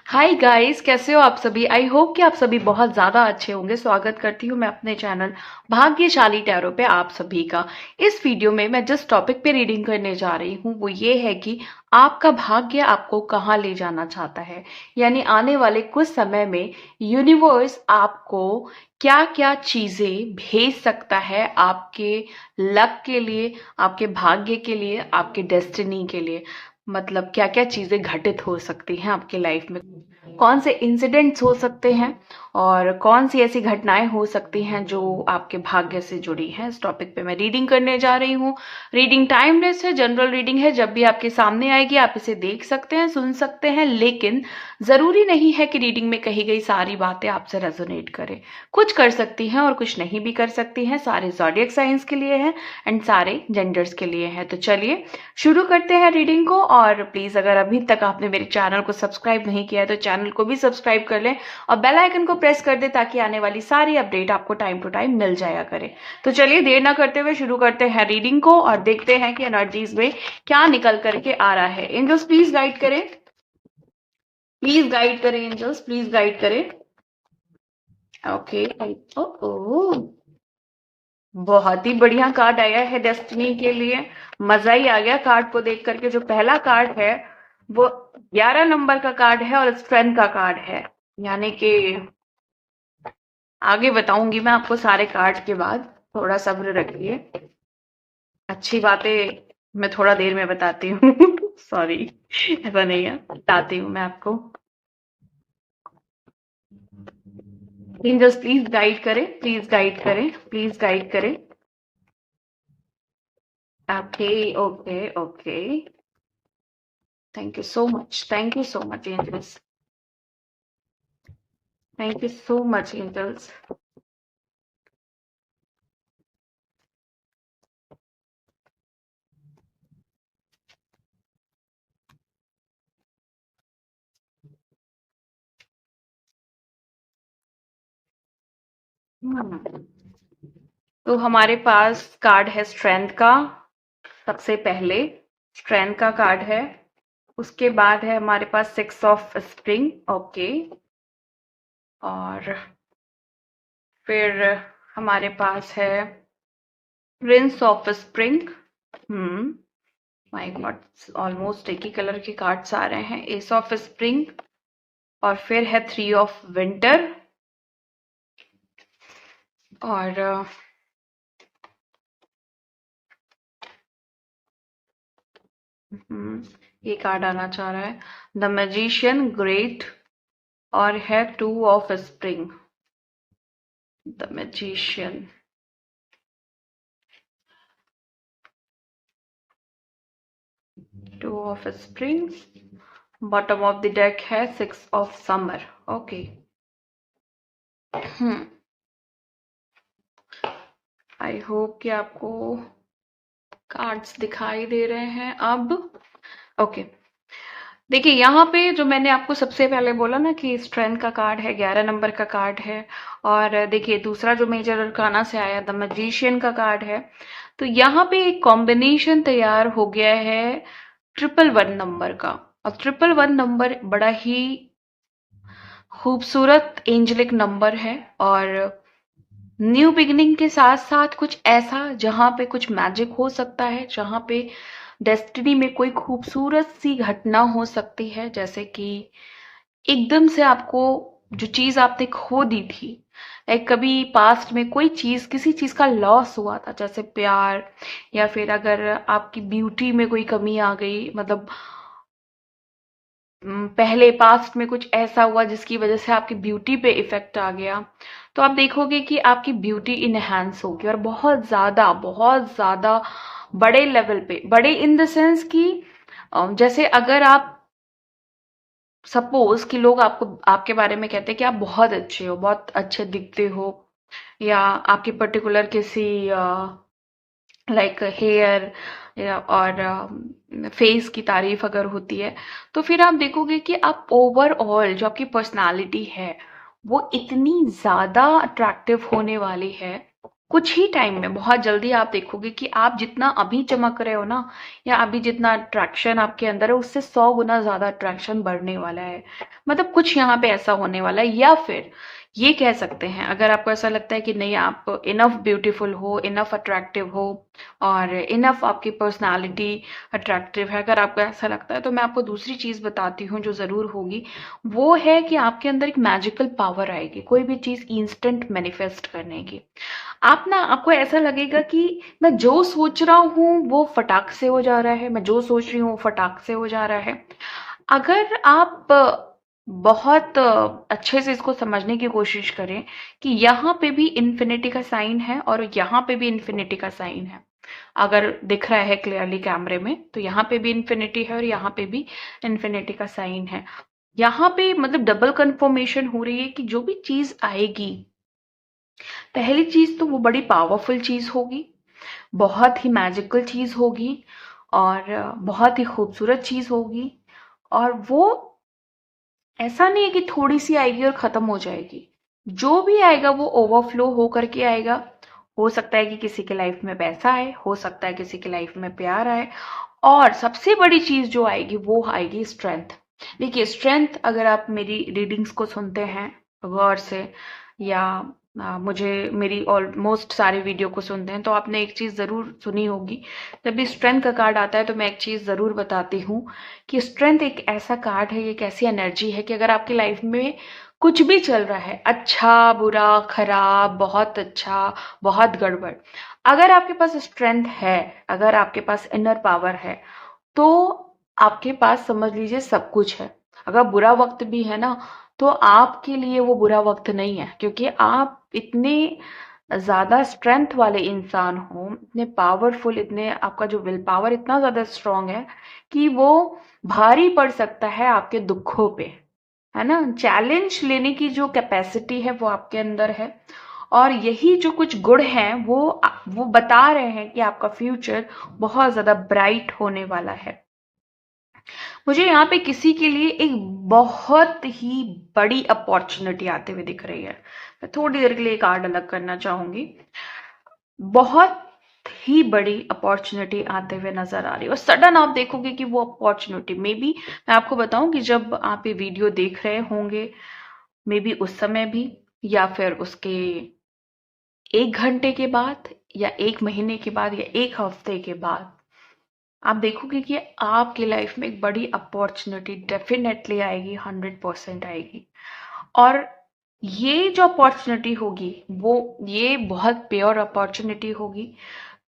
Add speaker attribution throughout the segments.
Speaker 1: Hi guys, कैसे हो आप सभी। आई होप कि आप सभी बहुत ज़्यादा अच्छे होंगे। स्वागत करती हूँ मैं अपने चैनल भाग्यशाली टैरो पे आप सभी का। इस वीडियो में मैं जिस टॉपिक पे रीडिंग करने जा रही हूँ वो ये है कि आपका भाग्य आपको कहाँ ले जाना चाहता है, यानी आने वाले कुछ समय में यूनिवर्स आपको क्या क्या चीज़ें भेज सकता है आपके लक के लिए, आपके भाग्य के लिए, आपके डेस्टिनी के लिए। मतलब क्या क्या चीज़ें घटित हो सकती हैं आपकी लाइफ में, कौन से इंसिडेंट्स हो सकते हैं और कौन सी ऐसी घटनाएं हो सकती हैं जो आपके भाग्य से जुड़ी हैं। इस टॉपिक पे मैं रीडिंग करने जा रही हूँ। रीडिंग टाइमलेस है, जनरल रीडिंग है। जब भी आपके सामने आएगी आप इसे देख सकते हैं, सुन सकते हैं, लेकिन जरूरी नहीं है कि रीडिंग में कही गई सारी बातें आपसे रेजोनेट करें। कुछ कर सकती हैं और कुछ नहीं भी कर सकती हैं। सारे ज़ोडिएक साइंस के लिए हैं एंड सारे जेंडर्स के लिए हैं। तो चलिए शुरू करते हैं रीडिंग को। और प्लीज अगर अभी तक आपने मेरे चैनल को सब्सक्राइब नहीं किया है तो चैनल को भी सब्सक्राइब कर लें और बेल आइकन को प्रेस कर दें ताकि आने वाली सारी अपडेट आपको टाइम टू टाइम मिल जाया करे। तो चलिए देर ना करते हुए शुरू करते हैं रीडिंग को और देखते हैं कि एनर्जीज में क्या निकल करके आ रहा है। एंजल्स प्लीज गाइड करें, प्लीज गाइड करें, एंजल्स प्लीज गाइड करें। ओके। ओ, बहुत ही बढ़िया कार्ड आया है डेस्टिनी के लिए। मजा ही आ गया कार्ड को देख करके। जो पहला कार्ड है वो 11 नंबर का कार्ड है और स्ट्रेंथ का कार्ड है, यानी कि आगे बताऊंगी मैं आपको सारे कार्ड के बाद। थोड़ा सब्र रखिए, अच्छी बातें मैं थोड़ा देर में बताती हूँ। सॉरी, ऐसा नहीं है, बताती हूँ मैं आपको। एंजल्स प्लीज गाइड करें, प्लीज गाइड करें, प्लीज गाइड करें। Okay okay okay, thank you so much, thank you so much angels, thank you so much angels. तो हमारे पास कार्ड है स्ट्रेंथ का। सबसे पहले स्ट्रेंथ का कार्ड है, उसके बाद है हमारे पास 6 ऑफ स्प्रिंग। ओके, और फिर हमारे पास है Prince of spring. My God, almost एक ही कलर के कार्ड्स आ रहे हैं। एस ऑफ स्प्रिंग, और फिर है 3 ऑफ विंटर, और ये कार्ड आना चाह रहा है द मैजिशियन ग्रेट, और है 2 of spring. The magician, 2 of spring, bottom of the deck है 6 of summer. Okay, I hope कि आपको कार्ड्स दिखाई दे रहे हैं अब। ओके, देखिए यहाँ पे जो मैंने आपको सबसे पहले बोला ना कि स्ट्रेंथ का कार्ड है, 11 नंबर का कार्ड है। और देखिए दूसरा जो मेजर अरकाना से आया द मैजिशियन का कार्ड है। तो यहाँ पे एक कॉम्बिनेशन तैयार हो गया है 111 नंबर का। और 111 नंबर बड़ा ही खूबसूरत एंजलिक नंबर है, और न्यू बिगिनिंग के साथ साथ कुछ ऐसा जहां पे कुछ मैजिक हो सकता है, जहां पे डेस्टिनी में कोई खूबसूरत सी घटना हो सकती है। जैसे कि एकदम से आपको जो चीज आपने खो दी थी, लाइक कभी पास्ट में कोई चीज, किसी चीज का लॉस हुआ था, जैसे प्यार, या फिर अगर आपकी ब्यूटी में कोई कमी आ गई, मतलब पहले पास्ट में कुछ ऐसा हुआ जिसकी वजह से आपकी ब्यूटी पे इफेक्ट आ गया, तो आप देखोगे कि आपकी ब्यूटी इनहेंस होगी, और बहुत ज्यादा बड़े लेवल पे। बड़े इन द सेंस कि जैसे अगर आप सपोज कि लोग आपको, आपके बारे में कहते हैं कि आप बहुत अच्छे हो, बहुत अच्छे दिखते हो, या आपकी पर्टिकुलर किसी लाइक हेयर और फेस की तारीफ अगर होती है, तो फिर आप देखोगे कि आप ओवरऑल जो आपकी पर्सनालिटी है वो इतनी ज्यादा अट्रैक्टिव होने वाली है कुछ ही टाइम में बहुत जल्दी आप देखोगे कि आप जितना अभी चमक रहे हो ना, या अभी जितना अट्रैक्शन आपके अंदर है, उससे 100 गुना ज्यादा अट्रैक्शन बढ़ने वाला है। मतलब कुछ यहाँ पे ऐसा होने वाला है। या फिर ये कह सकते हैं, अगर आपको ऐसा लगता है कि नहीं आप इनफ ब्यूटीफुल हो, इनफ अट्रैक्टिव हो, और इनफ आपकी पर्सनालिटी अट्रैक्टिव है, अगर आपको ऐसा लगता है, तो मैं आपको दूसरी चीज बताती हूँ जो जरूर होगी। वो है कि आपके अंदर एक मैजिकल पावर आएगी कोई भी चीज इंस्टेंट मैनिफेस्ट करने की। आप ना, आपको ऐसा लगेगा कि मैं जो सोच रहा हूँ वो फटाक से हो जा रहा है, मैं जो सोच रही हूँ वो फटाक से हो जा रहा है। अगर आप बहुत अच्छे से इसको समझने की कोशिश करें कि यहाँ पे भी इन्फिनिटी का साइन है और यहाँ पे भी इन्फिनिटी का साइन है। अगर दिख रहा है क्लियरली कैमरे में, तो यहाँ पे भी इन्फिनिटी है और यहाँ पे भी इन्फिनिटी का साइन है। यहाँ पे मतलब डबल कंफर्मेशन हो रही है कि जो भी चीज आएगी, पहली चीज तो वो बड़ी पावरफुल चीज होगी, बहुत ही मैजिकल चीज होगी, और बहुत ही खूबसूरत चीज होगी। और वो ऐसा नहीं है कि थोड़ी सी आएगी और खत्म हो जाएगी। जो भी आएगा वो ओवरफ्लो हो करके आएगा। हो सकता है कि किसी के लाइफ में पैसा आए, हो सकता है किसी के लाइफ में प्यार आए, और सबसे बड़ी चीज जो आएगी वो आएगी स्ट्रेंथ। देखिए, स्ट्रेंथ अगर आप मेरी रीडिंग्स को सुनते हैं गौर से, या मुझे मेरी ऑलमोस्ट सारे वीडियो को सुनते हैं, तो आपने एक चीज जरूर सुनी होगी। जब भी स्ट्रेंथ का कार्ड आता है तो मैं एक चीज जरूर बताती हूँ कि स्ट्रेंथ एक ऐसा कार्ड है, एक ऐसी एनर्जी है कि अगर आपकी लाइफ में कुछ भी चल रहा है, अच्छा बुरा खराब, बहुत अच्छा बहुत गड़बड़, अगर आपके पास स्ट्रेंथ है, अगर आपके पास इनर पावर है, तो आपके पास समझ लीजिए सब कुछ है। अगर बुरा वक्त भी है ना, तो आपके लिए वो बुरा वक्त नहीं है, क्योंकि आप इतने ज्यादा स्ट्रेंथ वाले इंसान हो, इतने पावरफुल, इतने आपका जो विल पावर इतना ज्यादा स्ट्रांग है कि वो भारी पड़ सकता है आपके दुखों पे, है ना। चैलेंज लेने की जो कैपेसिटी है वो आपके अंदर है। और यही जो कुछ गुण हैं वो बता रहे हैं कि आपका फ्यूचर बहुत ज्यादा ब्राइट होने वाला है। मुझे यहाँ पे किसी के लिए एक बहुत ही बड़ी अपॉर्चुनिटी आते हुए दिख रही है। मैं थोड़ी देर के लिए कार्ड अलग करना चाहूंगी। बहुत ही बड़ी अपॉर्चुनिटी आते हुए नजर आ रही है, और सडन आप देखोगे कि वो अपॉर्चुनिटी मे बी, मैं आपको बताऊं कि जब आप ये वीडियो देख रहे होंगे, मे बी उस समय भी, या फिर उसके 1 घंटे के बाद, या 1 महीने के बाद, या 1 हफ्ते के बाद, आप देखोगे कि आपकी लाइफ में एक बड़ी अपॉर्चुनिटी डेफिनेटली आएगी, 100% आएगी। और ये जो अपॉर्चुनिटी होगी, वो ये बहुत प्योर अपॉर्चुनिटी होगी।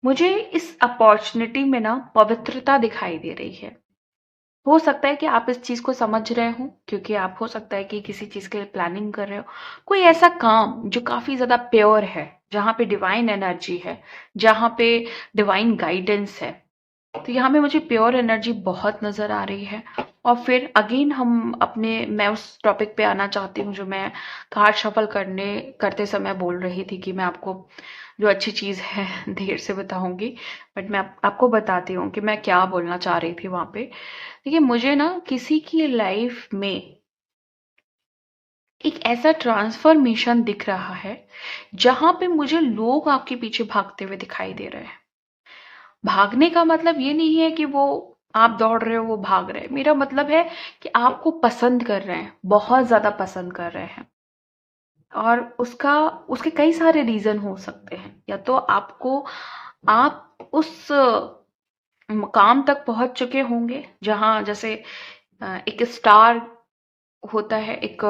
Speaker 1: मुझे इस अपॉर्चुनिटी में ना पवित्रता दिखाई दे रही है। हो सकता है कि आप इस चीज को समझ रहे हो, क्योंकि आप हो सकता है कि किसी चीज के लिए प्लानिंग कर रहे हो, कोई ऐसा काम जो काफी ज्यादा प्योर है, जहां पे डिवाइन एनर्जी है, जहां पे डिवाइन गाइडेंस है। तो यहाँ पे मुझे प्योर एनर्जी बहुत नजर आ रही है। और फिर अगेन मैं उस टॉपिक पे आना चाहती हूँ जो मैं कार्ड शफल करते समय बोल रही थी कि मैं आपको जो अच्छी चीज है देर से बताऊंगी, बट मैं आपको बताती हूँ कि मैं क्या बोलना चाह रही थी वहां पे। देखिए, मुझे ना किसी की लाइफ में एक ऐसा ट्रांसफॉर्मेशन दिख रहा है जहां पे मुझे लोग आपके पीछे भागते हुए दिखाई दे रहे हैं। भागने का मतलब ये नहीं है कि वो आप दौड़ रहे हो वो भाग रहे हैं, मेरा मतलब है कि आपको पसंद कर रहे हैं, बहुत ज्यादा पसंद कर रहे हैं। और उसके कई सारे रीजन हो सकते हैं। या तो आप उस मुकाम तक पहुंच चुके होंगे जहां जैसे एक स्टार होता है, एक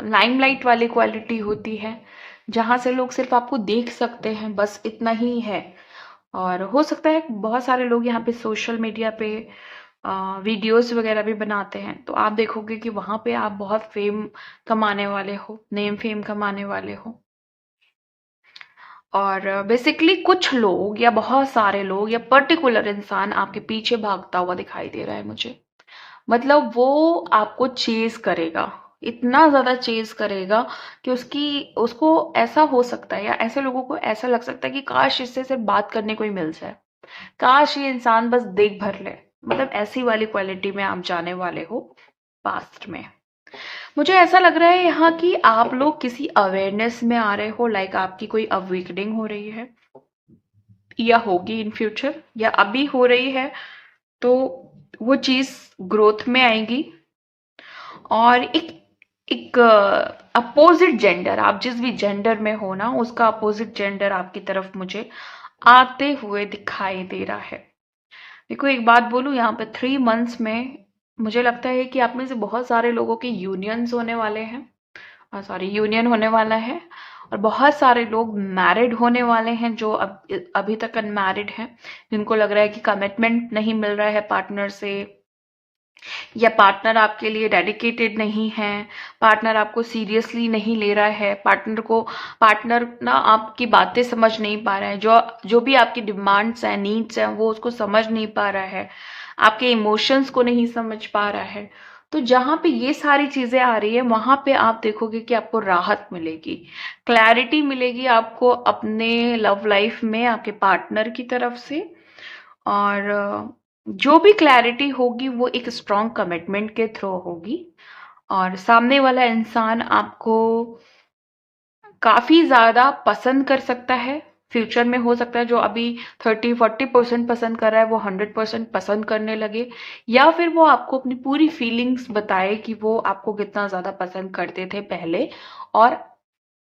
Speaker 1: लाइमलाइट वाली क्वालिटी होती है, जहां से लोग सिर्फ आपको देख सकते हैं, बस इतना ही है। और हो सकता है बहुत सारे लोग यहाँ पे सोशल मीडिया पे वीडियोस वगैरह भी बनाते हैं, तो आप देखोगे कि वहां पे आप बहुत फेम कमाने वाले हो, नेम फेम कमाने वाले हो। और बेसिकली कुछ लोग या बहुत सारे लोग या पर्टिकुलर इंसान आपके पीछे भागता हुआ दिखाई दे रहा है मुझे। मतलब वो आपको चेज करेगा, इतना ज्यादा चेज करेगा कि उसको ऐसा हो सकता है, या ऐसे लोगों को ऐसा लग सकता है कि काश इससे सिर्फ बात करने को ही मिल जाए, काश ये इंसान बस देख भर ले। मतलब ऐसी वाली क्वालिटी में आप जाने वाले हो पास्ट में। मुझे ऐसा लग रहा है यहाँ कि आप लोग किसी अवेयरनेस में आ रहे हो, लाइक आपकी कोई अवेकनिंग हो रही है या होगी इन फ्यूचर या अभी हो रही है, तो वो चीज ग्रोथ में आएगी। और एक एक अपोजिट जेंडर, आप जिस भी जेंडर में हो ना, उसका अपोजिट जेंडर आपकी तरफ मुझे आते हुए दिखाई दे रहा है। देखो एक बात बोलूं, यहाँ पे 3 मंथ्स में मुझे लगता है कि आप में से बहुत सारे लोगों के यूनियंस होने वाले हैं, सॉरी यूनियन होने वाला है। और बहुत सारे लोग मैरिड होने वाले हैं जो अभी तक अनमैरिड हैं, जिनको लग रहा है कि कमिटमेंट नहीं मिल रहा है पार्टनर से, या पार्टनर आपके लिए डेडिकेटेड नहीं है, पार्टनर आपको सीरियसली नहीं ले रहा है, पार्टनर ना आपकी बातें समझ नहीं पा रहा है, जो भी आपकी डिमांड्स हैं, नीड्स हैं, वो उसको समझ नहीं पा रहा है, आपके इमोशंस को नहीं समझ पा रहा है। तो जहां पे ये सारी चीजें आ रही है, वहां पे आप देखोगे कि आपको राहत मिलेगी, क्लैरिटी मिलेगी आपको अपने लव लाइफ में आपके पार्टनर की तरफ से। और जो भी क्लैरिटी होगी वो एक स्ट्रॉन्ग कमिटमेंट के थ्रू होगी, और सामने वाला इंसान आपको काफी ज्यादा पसंद कर सकता है। फ्यूचर में हो सकता है जो अभी 30-40% पसंद कर रहा है वो 100% पसंद करने लगे, या फिर वो आपको अपनी पूरी फीलिंग्स बताए कि वो आपको कितना ज्यादा पसंद करते थे पहले और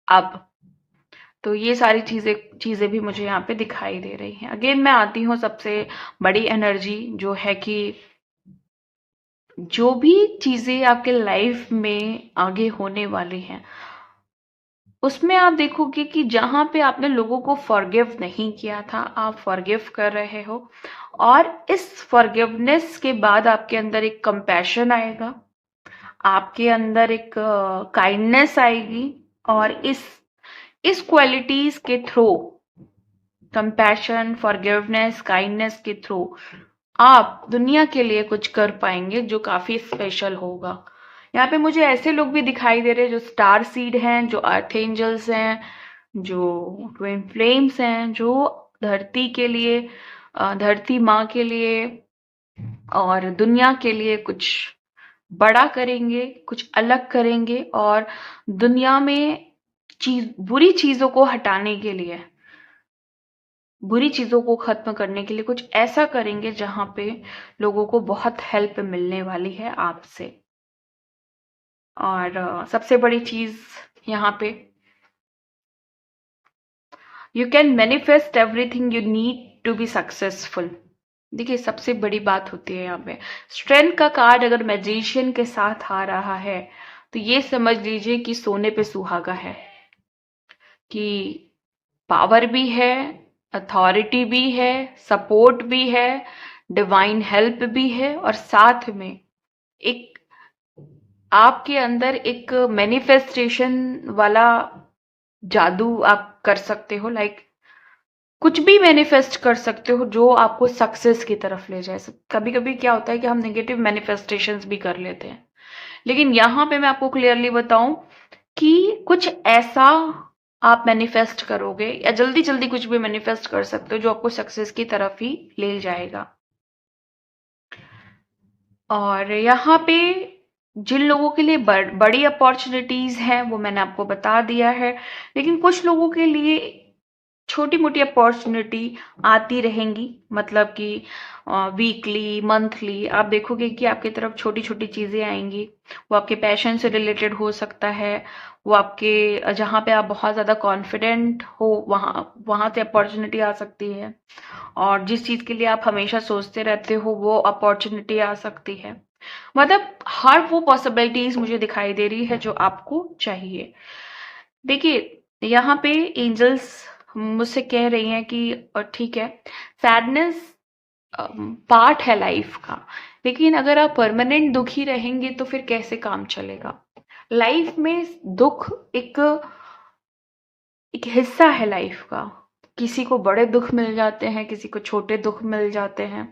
Speaker 1: अब। तो ये सारी चीजें चीजें भी मुझे यहाँ पे दिखाई दे रही हैं। अगेन मैं आती हूँ सबसे बड़ी एनर्जी जो है कि जो भी चीजें आपके लाइफ में आगे होने वाली हैं, उसमें आप देखोगे कि जहां पे आपने लोगों को फॉरगिव नहीं किया था, आप फॉरगिव कर रहे हो। और इस फॉरगिवनेस के बाद आपके अंदर एक कंपैशन आएगा, आपके अंदर एक काइंडनेस आएगी, और इस क्वालिटीज के थ्रू, कंपैशन, फॉरगिवनेस, काइंडनेस के थ्रू आप दुनिया के लिए कुछ कर पाएंगे जो काफी स्पेशल होगा। यहाँ पे मुझे ऐसे लोग भी दिखाई दे रहे हैं जो स्टार सीड हैं, जो अर्थ एंजल्स हैं, जो ट्विन फ्लेम्स हैं, जो धरती के लिए, धरती माँ के लिए और दुनिया के लिए कुछ बड़ा करेंगे, कुछ अलग करेंगे, और दुनिया में बुरी चीजों को हटाने के लिए, बुरी चीजों को खत्म करने के लिए कुछ ऐसा करेंगे जहां पे लोगों को बहुत हेल्प मिलने वाली है आपसे। और सबसे बड़ी चीज यहाँ पे, you can manifest everything you need to be successful. देखिए सबसे बड़ी बात होती है यहाँ पे स्ट्रेंथ का कार्ड अगर मैजिशियन के साथ आ रहा है, तो ये समझ लीजिए कि सोने पे सुहागा है, कि पावर भी है, अथॉरिटी भी है, सपोर्ट भी है, डिवाइन हेल्प भी है, और साथ में एक आपके अंदर एक मैनिफेस्टेशन वाला जादू आप कर सकते हो। लाइक कुछ भी मैनिफेस्ट कर सकते हो जो आपको सक्सेस की तरफ ले जाए। कभी कभी क्या होता है कि हम नेगेटिव मैनिफेस्टेशंस भी कर लेते हैं, लेकिन यहाँ पे मैं आपको क्लियरली बताऊं कि कुछ ऐसा आप मैनिफेस्ट करोगे, या जल्दी जल्दी कुछ भी मैनिफेस्ट कर सकते हो जो आपको सक्सेस की तरफ ही ले जाएगा। और यहाँ पे जिन लोगों के लिए बड़ी अपॉर्चुनिटीज हैं वो मैंने आपको बता दिया है, लेकिन कुछ लोगों के लिए छोटी मोटी अपॉर्चुनिटी आती रहेंगी। मतलब कि वीकली, मंथली आप देखोगे कि आपकी तरफ छोटी छोटी चीजें आएंगी। वो आपके पैशन से रिलेटेड हो सकता है, वो आपके जहाँ पे आप बहुत ज्यादा कॉन्फिडेंट हो वहां वहां से अपॉर्चुनिटी आ सकती है, और जिस चीज के लिए आप हमेशा सोचते रहते हो वो अपॉर्चुनिटी आ सकती है। मतलब हर वो पॉसिबिलिटीज मुझे दिखाई दे रही है जो आपको चाहिए। देखिए यहाँ पे एंजल्स मुझसे कह रही हैं कि ठीक है, सैडनेस पार्ट है लाइफ का, लेकिन अगर आप परमानेंट दुखी रहेंगे तो फिर कैसे काम चलेगा। लाइफ में दुख एक एक हिस्सा है लाइफ का। किसी को बड़े दुख मिल जाते हैं, किसी को छोटे दुख मिल जाते हैं,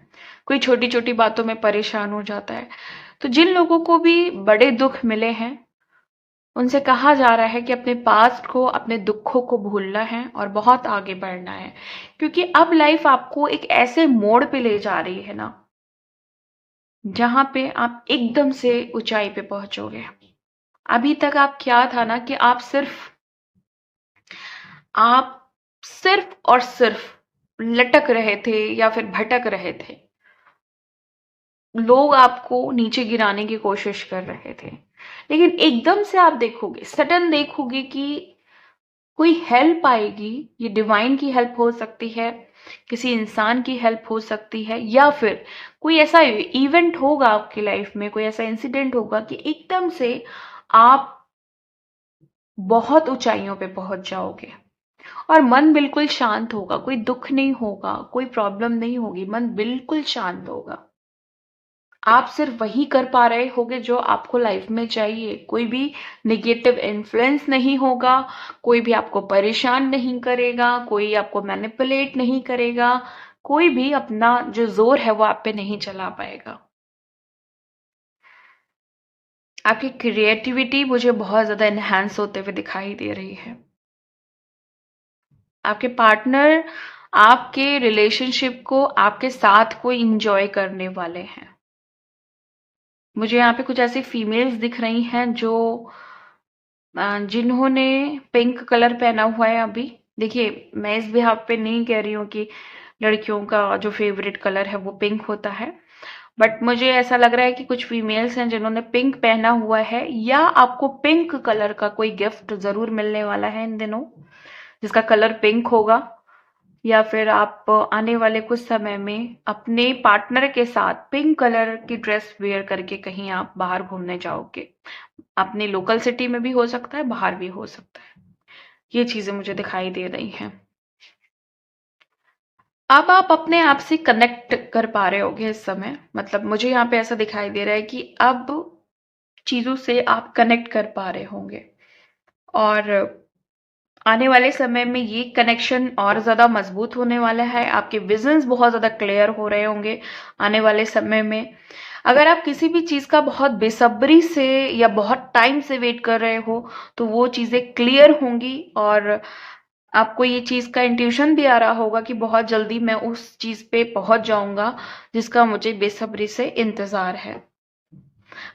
Speaker 1: कोई छोटी छोटी बातों में परेशान हो जाता है। तो जिन लोगों को भी बड़े दुख मिले हैं उनसे कहा जा रहा है कि अपने पास्ट को, अपने दुखों को भूलना है और बहुत आगे बढ़ना है, क्योंकि अब लाइफ आपको एक ऐसे मोड़ पे ले जा रही है ना, जहां पे आप एकदम से ऊंचाई पे पहुंचोगे। अभी तक आप क्या था ना कि आप सिर्फ और सिर्फ लटक रहे थे या फिर भटक रहे थे। लोग आपको नीचे गिराने की कोशिश कर रहे थे, लेकिन एकदम से आप देखोगे, सडन देखोगे कि कोई हेल्प आएगी। ये डिवाइन की हेल्प हो सकती है, किसी इंसान की हेल्प हो सकती है, या फिर कोई ऐसा इवेंट होगा आपकी लाइफ में, कोई ऐसा इंसिडेंट होगा कि एकदम से आप बहुत ऊंचाइयों पे पहुंच जाओगे और मन बिल्कुल शांत होगा, कोई दुख नहीं होगा, कोई प्रॉब्लम नहीं होगी, मन बिल्कुल शांत होगा। आप सिर्फ वही कर पा रहे होगे जो आपको लाइफ में चाहिए। कोई भी नेगेटिव इन्फ्लुएंस नहीं होगा, कोई भी आपको परेशान नहीं करेगा, कोई आपको मैनिपुलेट नहीं करेगा, कोई भी अपना जो जोर है वो आप पे नहीं चला पाएगा। आपकी क्रिएटिविटी मुझे बहुत ज्यादा एनहांस होते हुए दिखाई दे रही है। आपके पार्टनर आपके रिलेशनशिप को आपके साथ कोई इंजॉय करने वाले हैं। मुझे यहाँ पे कुछ ऐसी फीमेल्स दिख रही हैं जो जिन्होंने पिंक कलर पहना हुआ है। अभी देखिए, मैं इस बिहाफ पे नहीं कह रही हूँ कि लड़कियों का जो फेवरेट कलर है वो पिंक होता है, बट मुझे ऐसा लग रहा है कि कुछ फीमेल्स हैं जिन्होंने पिंक पहना हुआ है, या आपको पिंक कलर का कोई गिफ्ट जरूर मिलने वाला है इन दिनों, जिसका कलर पिंक होगा। या फिर आप आने वाले कुछ समय में अपने पार्टनर के साथ पिंक कलर की ड्रेस वेयर करके कहीं आप बाहर घूमने जाओगे। अपनी लोकल सिटी में भी हो सकता है, बाहर भी हो सकता है। ये चीजें मुझे दिखाई दे रही हैं। अब आप अपने आप से कनेक्ट कर पा रहे होगे इस समय। मतलब मुझे यहाँ पे ऐसा दिखाई दे रहा है कि अब चीजों से आप कनेक्ट कर पा रहे होंगे, और आने वाले समय में ये कनेक्शन और ज्यादा मजबूत होने वाला है। आपके विजन्स बहुत ज्यादा क्लियर हो रहे होंगे आने वाले समय में। अगर आप किसी भी चीज का बहुत बेसब्री से या बहुत टाइम से वेट कर रहे हो, तो वो चीजें क्लियर होंगी, और आपको ये चीज का इंट्यूशन भी आ रहा होगा कि बहुत जल्दी मैं उस चीज पे पहुंच जाऊंगा जिसका मुझे बेसब्री से इंतजार है।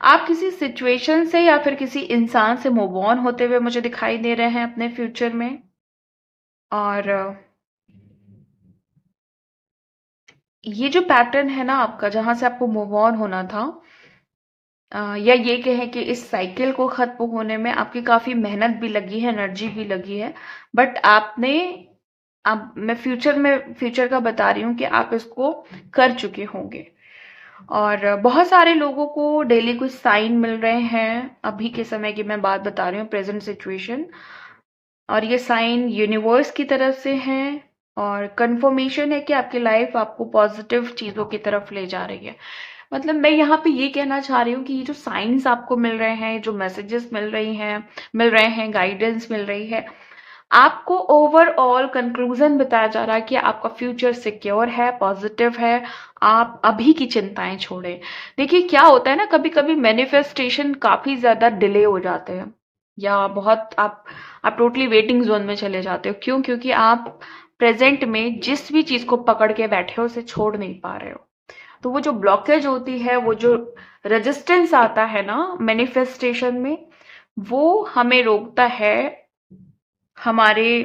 Speaker 1: आप किसी सिचुएशन से या फिर किसी इंसान से मूव ऑन होते हुए मुझे दिखाई दे रहे हैं अपने फ्यूचर में। और ये जो पैटर्न है ना आपका, जहां से आपको मूव ऑन होना था, या ये कहें कि इस साइकिल को खत्म होने में आपकी काफी मेहनत भी लगी है, एनर्जी भी लगी है, बट आपने, अब मैं फ्यूचर का बता रही हूँ कि आप इसको कर चुके होंगे। और बहुत सारे लोगों को डेली कुछ साइन मिल रहे हैं, अभी के समय की मैं बात बता रही हूँ, प्रेजेंट सिचुएशन। और ये साइन यूनिवर्स की तरफ से हैं, और कंफर्मेशन है कि आपकी लाइफ आपको पॉजिटिव चीजों की तरफ ले जा रही है। मतलब मैं यहाँ पे ये कहना चाह रही हूँ कि ये जो साइंस आपको मिल रहे हैं, जो मैसेजेस मिल रहे हैं, गाइडेंस मिल रही है, आपको ओवरऑल कंक्लूजन बताया जा रहा है कि आपका फ्यूचर सिक्योर है, पॉजिटिव है। आप अभी की चिंताएं छोड़ें। देखिए क्या होता है ना, कभी कभी मैनिफेस्टेशन काफी ज्यादा डिले हो जाते हैं, या बहुत आप टोटली वेटिंग जोन में चले जाते हो। क्यों? क्योंकि आप प्रेजेंट में जिस भी चीज को पकड़ के बैठे हो उसे छोड़ नहीं पा रहे हो। तो वो जो ब्लॉकेज होती है, वो जो रेजिस्टेंस आता है ना मैनिफेस्टेशन में, वो हमें रोकता है हमारे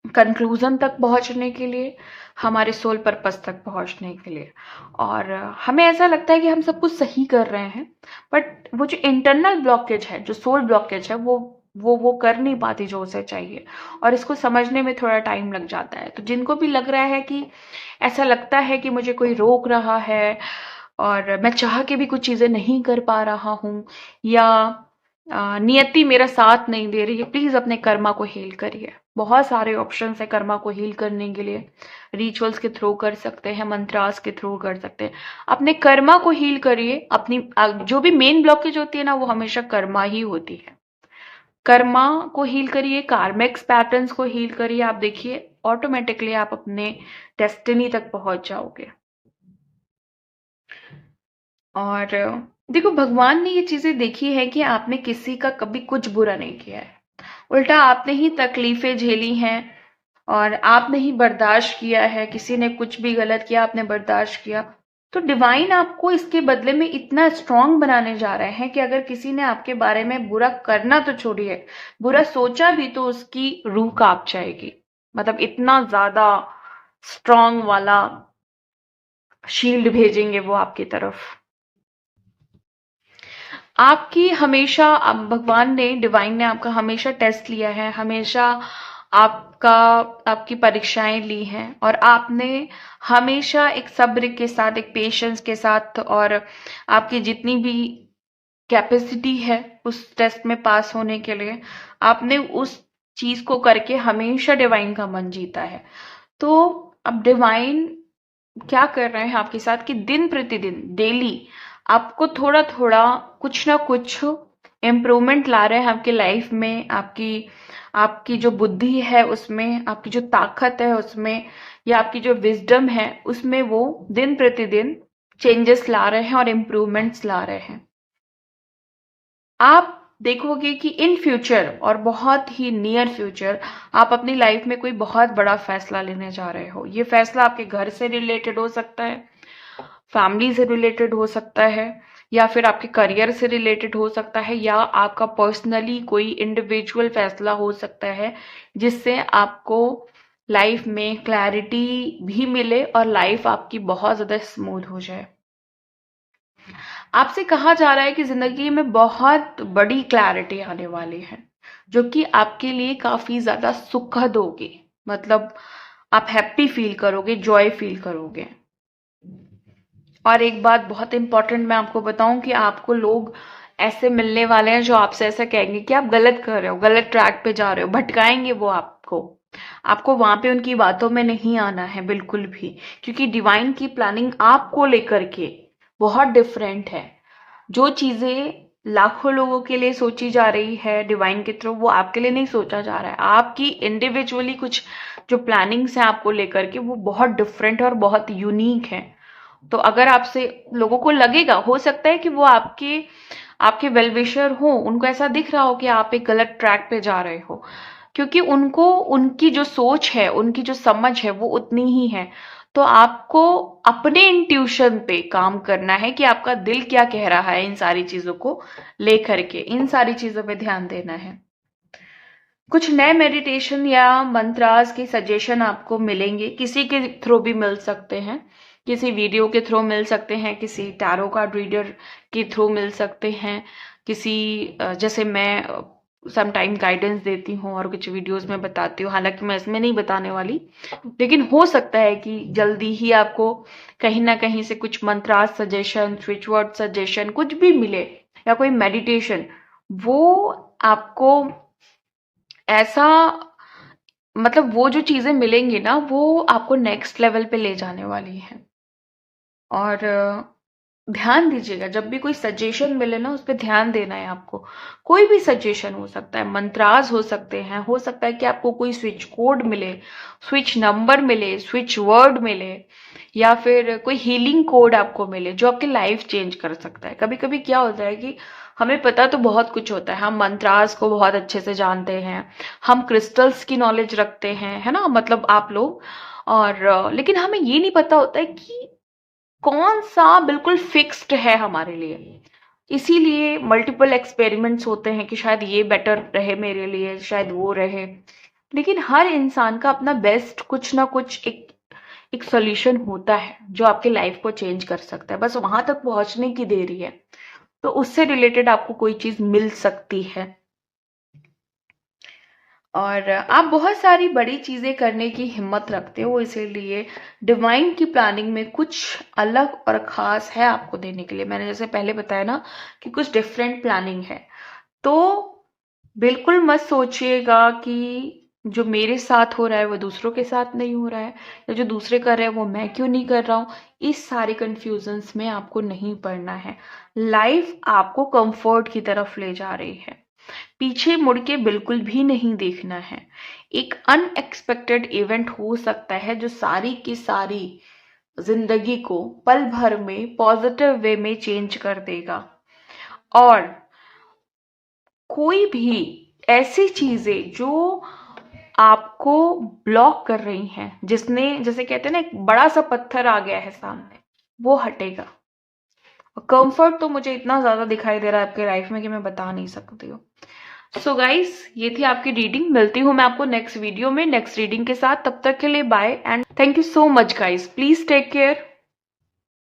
Speaker 1: कंक्लूजन तक पहुंचने के लिए, हमारे सोल पर्पस तक पहुंचने के लिए। और हमें ऐसा लगता है कि हम सब कुछ सही कर रहे हैं, बट वो जो इंटरनल ब्लॉकेज है, जो सोल ब्लॉकेज है, वो कर नहीं पाती जो उसे चाहिए, और इसको समझने में थोड़ा टाइम लग जाता है। तो जिनको भी लग रहा है कि ऐसा लगता है कि मुझे कोई रोक रहा है और मैं चाह के भी कुछ चीजें नहीं कर पा रहा हूँ, या नियति मेरा साथ नहीं दे रही है, प्लीज अपने कर्मा को हील करिए। बहुत सारे ऑप्शन है कर्मा को हील करने के लिए। रिचुअल्स के थ्रू कर सकते हैं, मंत्रास के थ्रू कर सकते हैं। अपने कर्मा को हील करिए। अपनी जो भी मेन ब्लॉकेज होती है ना, वो हमेशा कर्मा ही होती है। कर्मा को हील करिए, कार्मिक्स पैटर्न्स को हील करिए। आप देखिए ऑटोमेटिकली आप अपने डेस्टिनी तक पहुंच जाओगे। और देखो, भगवान ने ये चीजें देखी है कि आपने किसी का कभी कुछ बुरा नहीं किया है, उल्टा आपने ही तकलीफें झेली हैं, और आपने ही बर्दाश्त किया है। किसी ने कुछ भी गलत किया, आपने बर्दाश्त किया। तो डिवाइन आपको इसके बदले में इतना स्ट्रांग बनाने जा रहे हैं कि अगर किसी ने आपके बारे में बुरा करना तो छोड़िए, बुरा सोचा भी तो उसकी रूह कांप जाएगी। मतलब इतना ज्यादा स्ट्रांग वाला शील्ड भेजेंगे वो आपकी तरफ। आपकी हमेशा भगवान ने, डिवाइन ने आपका हमेशा टेस्ट लिया है, हमेशा आपका आपकी परीक्षाएं ली हैं, और आपने हमेशा एक सब्र के साथ, एक पेशेंस के साथ, और आपकी जितनी भी कैपेसिटी है उस टेस्ट में पास होने के लिए, आपने उस चीज को करके हमेशा डिवाइन का मन जीता है। तो अब डिवाइन क्या कर रहे हैं आपके साथ कि दिन प्रतिदिन, डेली आपको थोड़ा थोड़ा कुछ ना कुछ इम्प्रूवमेंट ला रहे हैं आपकी लाइफ में, आपकी आपकी जो बुद्धि है उसमें, आपकी जो ताकत है उसमें, या आपकी जो विजडम है उसमें, वो दिन प्रतिदिन चेंजेस ला रहे हैं और इम्प्रूवमेंट्स ला रहे हैं। आप देखोगे कि इन फ्यूचर, और बहुत ही नियर फ्यूचर, आप अपनी लाइफ में कोई बहुत बड़ा फैसला लेने जा रहे हो। ये फैसला आपके घर से रिलेटेड हो सकता है, फैमिली से रिलेटेड हो सकता है, या फिर आपके करियर से रिलेटेड हो सकता है, या आपका पर्सनली कोई इंडिविजुअल फैसला हो सकता है जिससे आपको लाइफ में क्लैरिटी भी मिले और लाइफ आपकी बहुत ज्यादा स्मूथ हो जाए। आपसे कहा जा रहा है कि जिंदगी में बहुत बड़ी क्लैरिटी आने वाली है, जो कि आपके लिए काफी ज्यादा सुखद होगी। मतलब आप हैप्पी फील करोगे, जॉय फील करोगे। और एक बात बहुत इंपॉर्टेंट मैं आपको बताऊं कि आपको लोग ऐसे मिलने वाले हैं जो आपसे ऐसा कहेंगे कि आप गलत कर रहे हो, गलत ट्रैक पे जा रहे हो, भटकाएंगे वो आपको। आपको वहां पे उनकी बातों में नहीं आना है बिल्कुल भी, क्योंकि डिवाइन की प्लानिंग आपको लेकर के बहुत डिफरेंट है। जो चीजें लाखों लोगों के लिए सोची जा रही है डिवाइन के थ्रू, वो आपके लिए नहीं सोचा जा रहा है। आपकी इंडिविजुअली कुछ जो प्लानिंग्स हैं आपको लेकर के, वो बहुत डिफरेंट और बहुत यूनिक है। तो अगर आपसे लोगों को लगेगा, हो सकता है कि वो आपके आपके वेलविशर हो, उनको ऐसा दिख रहा हो कि आप एक गलत ट्रैक पे जा रहे हो, क्योंकि उनको उनकी जो सोच है, उनकी जो समझ है वो उतनी ही है। तो आपको अपने इंट्यूशन पे काम करना है कि आपका दिल क्या कह रहा है, इन सारी चीजों को लेकर के इन सारी चीजों पे ध्यान देना है। कुछ नए मेडिटेशन या मंत्रास के सजेशन आपको मिलेंगे, किसी के थ्रू भी मिल सकते हैं, किसी वीडियो के थ्रू मिल सकते हैं, किसी टैरो कार्ड रीडर के थ्रू मिल सकते हैं, किसी जैसे मैं सम टाइम गाइडेंस देती हूँ और कुछ वीडियोस में बताती हूँ, हालांकि मैं इसमें नहीं बताने वाली, लेकिन हो सकता है कि जल्दी ही आपको कहीं ना कहीं से कुछ mantras suggestion, switch word suggestion कुछ भी मिले, या कोई मेडिटेशन, वो आपको ऐसा, मतलब वो जो चीजें मिलेंगी ना, वो आपको नेक्स्ट लेवल पे ले जाने वाली हैं। और ध्यान दीजिएगा, जब भी कोई सजेशन मिले ना, उस पर ध्यान देना है आपको। कोई भी सजेशन हो सकता है, मंत्रास हो सकते हैं, हो सकता है कि आपको कोई स्विच कोड मिले, स्विच नंबर मिले, स्विच वर्ड मिले, या फिर कोई हीलिंग कोड आपको मिले जो आपकी लाइफ चेंज कर सकता है। कभी कभी क्या होता है कि हमें पता तो बहुत कुछ होता है, हम मंत्रास को बहुत अच्छे से जानते हैं, हम क्रिस्टल्स की नॉलेज रखते हैं, है ना, मतलब आप लोग, और लेकिन हमें ये नहीं पता होता है कि कौन सा बिल्कुल फिक्स्ड है हमारे लिए। इसीलिए मल्टीपल एक्सपेरिमेंट्स होते हैं कि शायद ये बेटर रहे मेरे लिए, शायद वो रहे। लेकिन हर इंसान का अपना बेस्ट कुछ ना कुछ एक एक सॉल्यूशन होता है जो आपके लाइफ को चेंज कर सकता है। बस वहां तक पहुंचने की देरी है, तो उससे रिलेटेड आपको कोई चीज मिल सकती है। और आप बहुत सारी बड़ी चीजें करने की हिम्मत रखते हो, इसीलिए डिवाइन की प्लानिंग में कुछ अलग और खास है आपको देने के लिए। मैंने जैसे पहले बताया ना कि कुछ डिफरेंट प्लानिंग है। तो बिल्कुल मत सोचिएगा कि जो मेरे साथ हो रहा है वो दूसरों के साथ नहीं हो रहा है, या जो दूसरे कर रहे हैं वो मैं क्यों नहीं कर रहा हूं। इस सारे कंफ्यूजन्स में आपको नहीं पड़ना है। लाइफ आपको कंफर्ट की तरफ ले जा रही है, पीछे मुड़ के बिल्कुल भी नहीं देखना है। एक अनएक्सपेक्टेड इवेंट हो सकता है जो सारी की सारी जिंदगी को पल भर में पॉजिटिव वे में चेंज कर देगा। और कोई भी ऐसी चीजें जो आपको ब्लॉक कर रही हैं, जिसने, जैसे कहते हैं ना, एक बड़ा सा पत्थर आ गया है सामने, वो हटेगा। कंफर्ट तो मुझे इतना ज्यादा दिखाई दे रहा है आपके लाइफ में कि मैं बता नहीं सकती हूँ। सो गाइस, ये थी आपकी रीडिंग। मिलती हूँ मैं आपको नेक्स्ट वीडियो में नेक्स्ट रीडिंग के साथ। तब तक के लिए bye and thank you so much guys. Please take care.